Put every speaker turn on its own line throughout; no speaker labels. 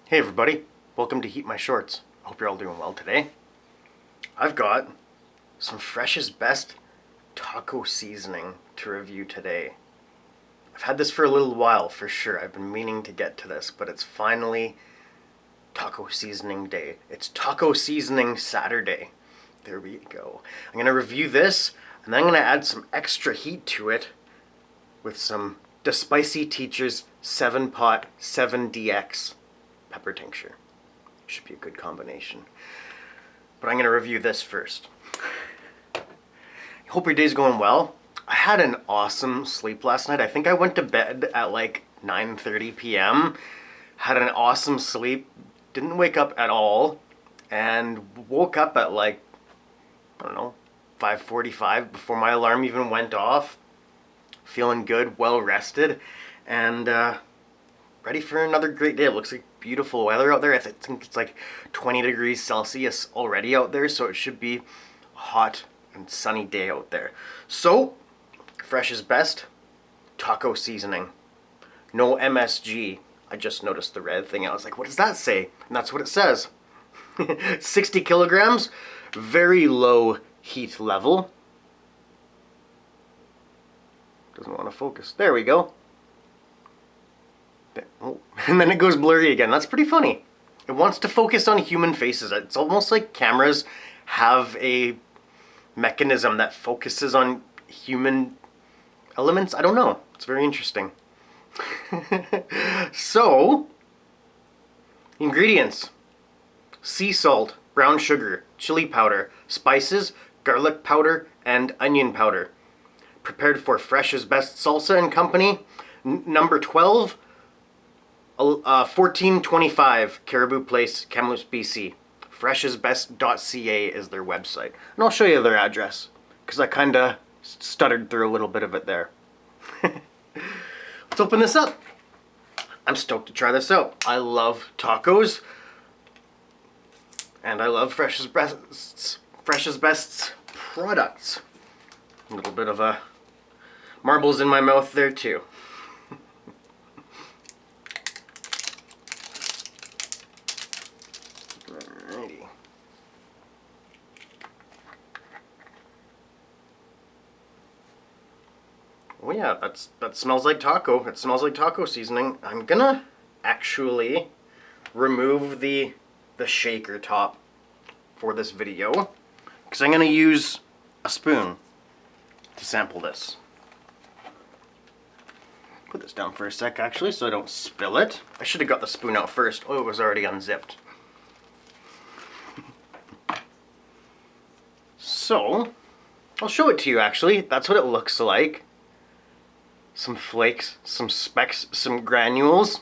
Hey everybody, welcome to HeatMyShorts. I hope you're all doing well today. I've got some Fresh's Best taco seasoning to review today. I've had this for a little while for sure. I've been meaning to get to this, but it's finally taco seasoning day. It's taco seasoning Saturday. There we go. I'm going to review this and then I'm going to add some extra heat to it with some the Spicy Teacher's 7-Pot 7DX pepper tincture. Should be a good combination. But I'm going to review this first. I hope your day's going well. I had an awesome sleep last night. I think I went to bed at like 9:30 p.m. Had an awesome sleep. Didn't wake up at all. And woke up at like, I don't know, 5:45 before my alarm even went off. Feeling good, well rested, and ready for another great day. It looks like beautiful weather out there. I think it's like 20 degrees Celsius already out there, so it should be a hot and sunny day out there. So, Fresh's Best taco seasoning. No MSG. I just noticed the red thing. I was like, what does that say? And that's what it says. 60 kilograms, very low heat level. Doesn't want to focus. There we go. Oh, and then it goes blurry again. That's pretty funny. It wants to focus on human faces. It's almost like cameras have a mechanism that focuses on human elements. I don't know. It's very interesting. So, ingredients: sea salt, brown sugar, chili powder, spices, garlic powder, and onion powder. Prepared for Fresh's Best Salsa and Company, number 12, 1425 Caribou Place, Kamloops, BC. freshesbest.ca is their website. And I'll show you their address, because I kind of stuttered through a little bit of it there. Let's open this up. I'm stoked to try this out. I love tacos, and I love Fresh's Best's products. A little bit of a marbles in my mouth there too. Alrighty. Oh yeah, that smells like taco. It smells like taco seasoning. I'm gonna actually remove the shaker top for this video, because I'm gonna use a spoon to sample this. Put this down for a sec actually so I don't spill it. I should have got the spoon out first. Oh, it was already unzipped. So, I'll show it to you actually. That's what it looks like. Some flakes, some specks, some granules.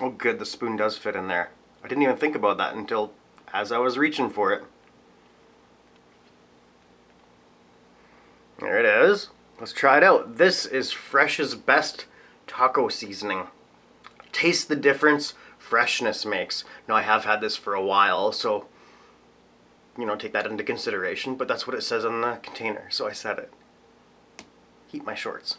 Oh good, the spoon does fit in there. I didn't even think about that until as I was reaching for it. There it is. Let's try it out. This is Fresh's Best taco seasoning. Taste the difference freshness makes. Now I have had this for a while, so you know, take that into consideration, but that's what it says on the container, so I said it. Heat my shorts.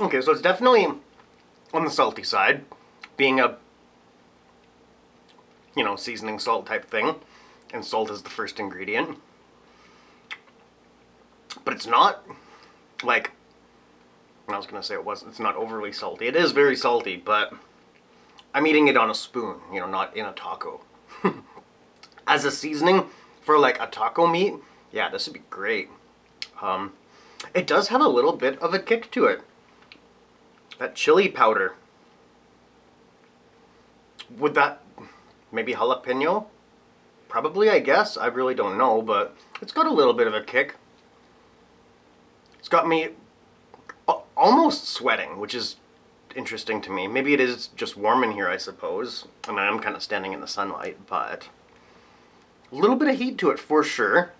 Okay, so it's definitely on the salty side, being a, you know, seasoning salt type thing, and salt is the first ingredient. But it's not like, I was gonna say it's not overly salty. It is very salty, but I'm eating it on a spoon, you know, not in a taco. As a seasoning for like a taco meat, yeah, this would be great. It does have a little bit of a kick to it. That chili powder. Would that maybe jalapeno? Probably, I guess. I really don't know, but it's got a little bit of a kick. It's got me almost sweating, which is interesting to me. Maybe it is just warm in here, I suppose. I mean, I'm kind of standing in the sunlight, but a little bit of heat to it for sure.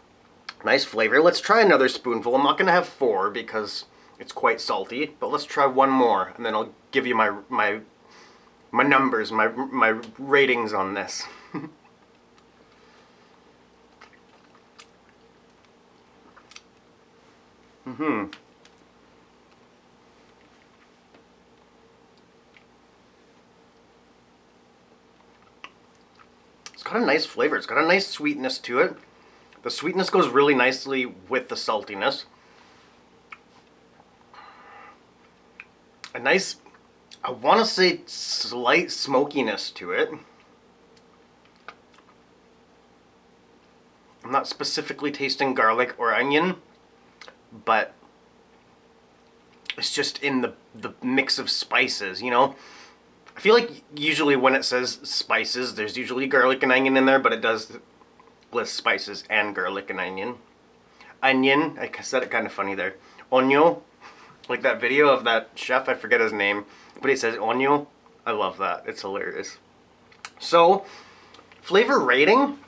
Nice flavor. Let's try another spoonful. I'm not going to have 4 because it's quite salty, but let's try one more, and then I'll give you my my numbers, my ratings on this. It's got a nice flavor. It's got a nice sweetness to it. The sweetness goes really nicely with the saltiness. A nice, I want to say, slight smokiness to it. I'm not specifically tasting garlic or onion, but it's just in the mix of spices, you know? I feel like usually when it says spices, there's usually garlic and onion in there, but it does list spices and garlic and onion. Onion, I said it kind of funny there. Oño, like that video of that chef, I forget his name, but he says oño. I love that. It's hilarious. So, flavor rating,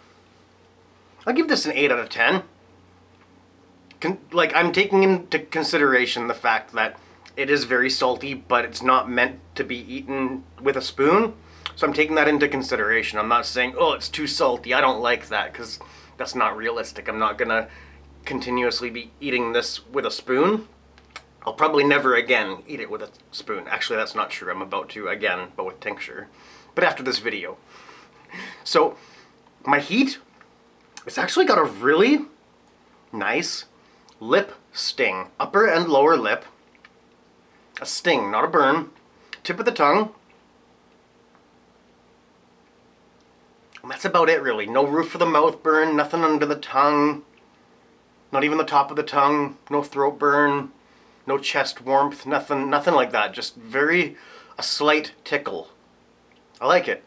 I'll give this an 8 out of 10. Like, I'm taking into consideration the fact that it is very salty, but it's not meant to be eaten with a spoon. So I'm taking that into consideration. I'm not saying, oh, it's too salty, I don't like that, because that's not realistic. I'm not gonna continuously be eating this with a spoon. I'll probably never again eat it with a spoon. Actually, that's not true. I'm about to again, but with tincture. But after this video. So, my heat, it's actually got a really nice lip sting. Upper and lower lip. A sting, not a burn. Tip of the tongue. And that's about it, really. No roof of the mouth burn, nothing under the tongue. Not even the top of the tongue. No throat burn. No chest warmth. Nothing like that. Just a slight tickle. I like it.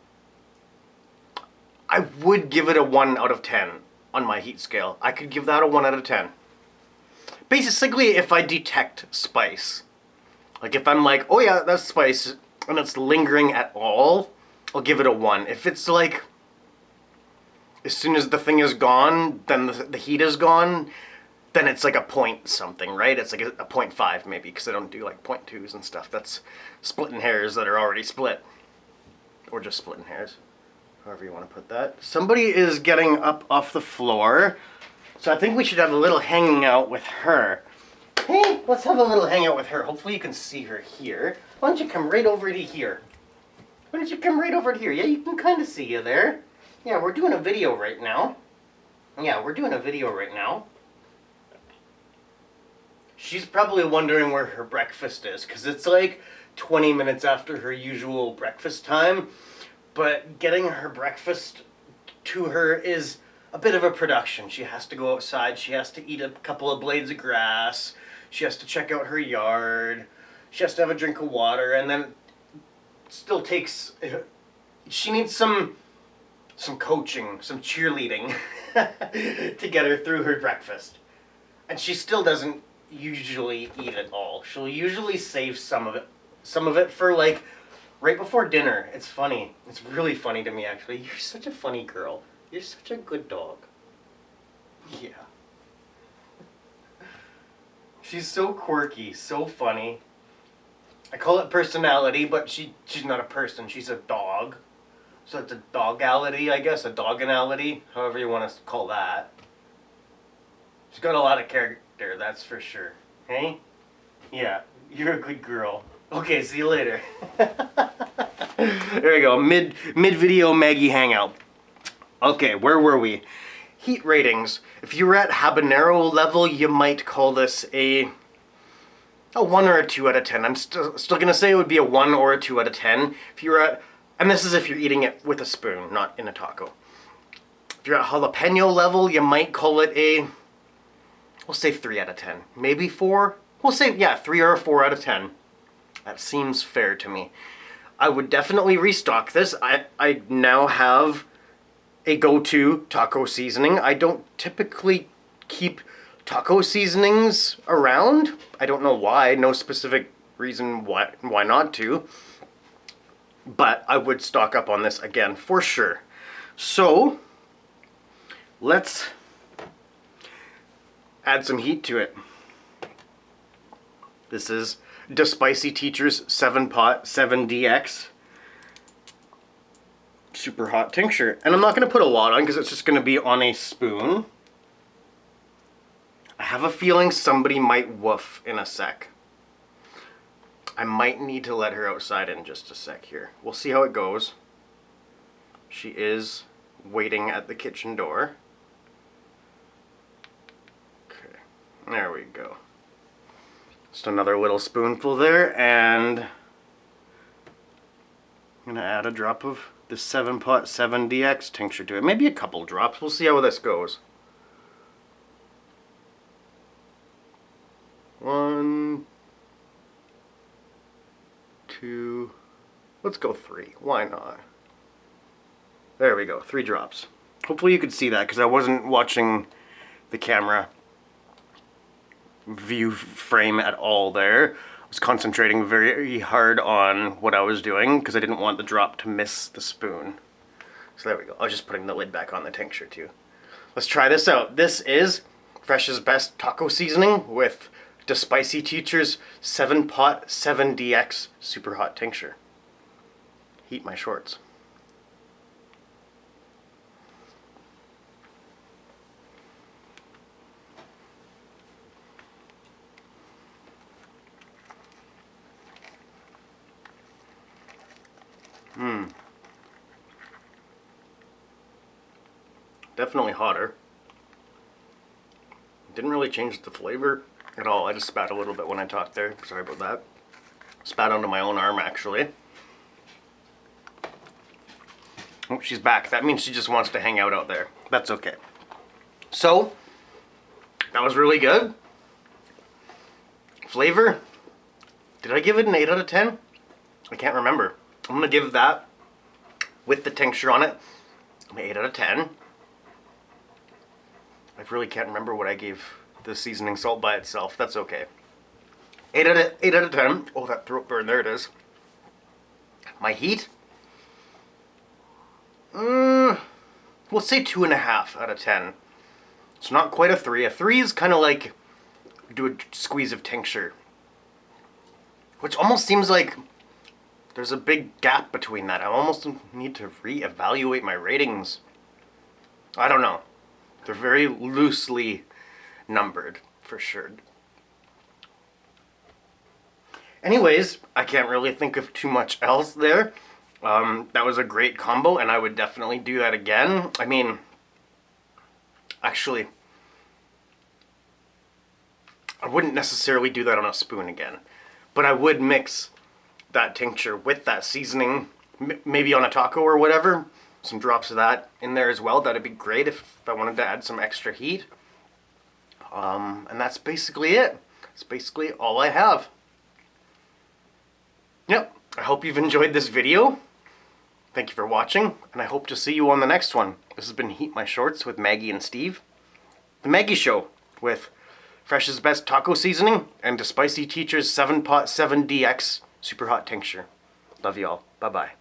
I would give it a 1 out of 10 on my heat scale. I could give that a 1 out of 10. Basically, if I detect spice. Like if I'm like, oh yeah, that's spice, and it's lingering at all, I'll give it a 1. If it's like, as soon as the thing is gone, then the heat is gone, then it's like a point something, right? It's like a 0.5 maybe, because I don't do like 0.2s and stuff. That's splitting hairs that are already split. Or just splitting hairs, however you want to put that. Somebody is getting up off the floor, so I think we should have a little hanging out with her. Hey, let's have a little hangout with her. Hopefully you can see her here. Why don't you come right over to here? Why don't you come right over to here? Yeah, you can kind of see you there. Yeah, we're doing a video right now. She's probably wondering where her breakfast is, because it's like 20 minutes after her usual breakfast time. But getting her breakfast to her is a bit of a production. She has to go outside. She has to eat a couple of blades of grass. She has to check out her yard. She has to have a drink of water, and then it still takes. She needs some coaching, some cheerleading to get her through her breakfast, and she still doesn't usually eat it all. She'll usually save some of it for like right before dinner. It's funny. It's really funny to me, actually. You're such a funny girl. You're such a good dog. Yeah. She's so quirky, so funny. I call it personality, but she's not a person. She's a dog. So it's a dogality, I guess. A doganality. However you want to call that. She's got a lot of character, that's for sure. Hey? Yeah. You're a good girl. Okay, see you later. There we go. Mid-video Maggie hangout. Okay, where were we? Heat ratings. If you were at habanero level, you might call this a 1 or a 2 out of 10. I'm still going to say it would be a 1 or a 2 out of 10. If you were at, and this is if you're eating it with a spoon, not in a taco. If you're at jalapeno level, you might call it we'll say 3 out of 10. Maybe 4? We'll say, yeah, 3 or a 4 out of 10. That seems fair to me. I would definitely restock this. I now have a go-to taco seasoning. I don't typically keep taco seasonings around. I don't know why. No specific reason why not to. But I would stock up on this again for sure. So let's add some heat to it. This is the Spicy Teacher's 7-Pot 7DX. super hot tincture. And I'm not going to put a lot on because it's just going to be on a spoon. I have a feeling somebody might woof in a sec. I might need to let her outside in just a sec here. We'll see how it goes. She is waiting at the kitchen door. Okay, there we go. Just another little spoonful there, and I'm gonna add a drop of the 7-pot 7DX tincture to it. Maybe a couple drops. We'll see how this goes. 1, 2, let's go 3. Why not? There we go, 3 drops. Hopefully you could see that because I wasn't watching the camera view frame at all there. I was concentrating very hard on what I was doing because I didn't want the drop to miss the spoon. So there we go. I was just putting the lid back on the tincture too. Let's try this out. This is Fresh's Best Taco Seasoning with the Spicy Teacher's 7-pot 7DX Super Hot Tincture. Heat my shorts. Definitely hotter. Didn't really change the flavor at all. I just spat a little bit when I talked there. Sorry about that. Spat onto my own arm actually. Oh, she's back. That means she just wants to hang out there. That's okay. So, that was really good. Flavor, did I give it an 8 out of 10? I can't remember. I'm gonna give that, with the tincture on it, an 8 out of 10. I really can't remember what I gave the seasoning salt by itself. That's okay. 8 out of 10. Oh, that throat burn. There it is. My heat? We'll say 2.5 out of 10. It's not quite a 3. A 3 is kind of like do a squeeze of tincture, which almost seems like there's a big gap between that. I almost need to reevaluate my ratings. I don't know. They're very loosely numbered, for sure. Anyways, I can't really think of too much else there. That was a great combo, and I would definitely do that again. I mean, actually, I wouldn't necessarily do that on a spoon again, but I would mix that tincture with that seasoning, maybe on a taco or whatever. Some drops of that in there as well. That'd be great if I wanted to add some extra heat. And that's basically it. That's basically all I have. Yep, I hope you've enjoyed this video. Thank you for watching, and I hope to see you on the next one. This has been Heat My Shorts with Maggie and Steve. The Maggie Show with Fresh's Best Taco Seasoning and the Spicy Teacher's 7-pot 7DX Super Hot Tincture. Love y'all. Bye-bye.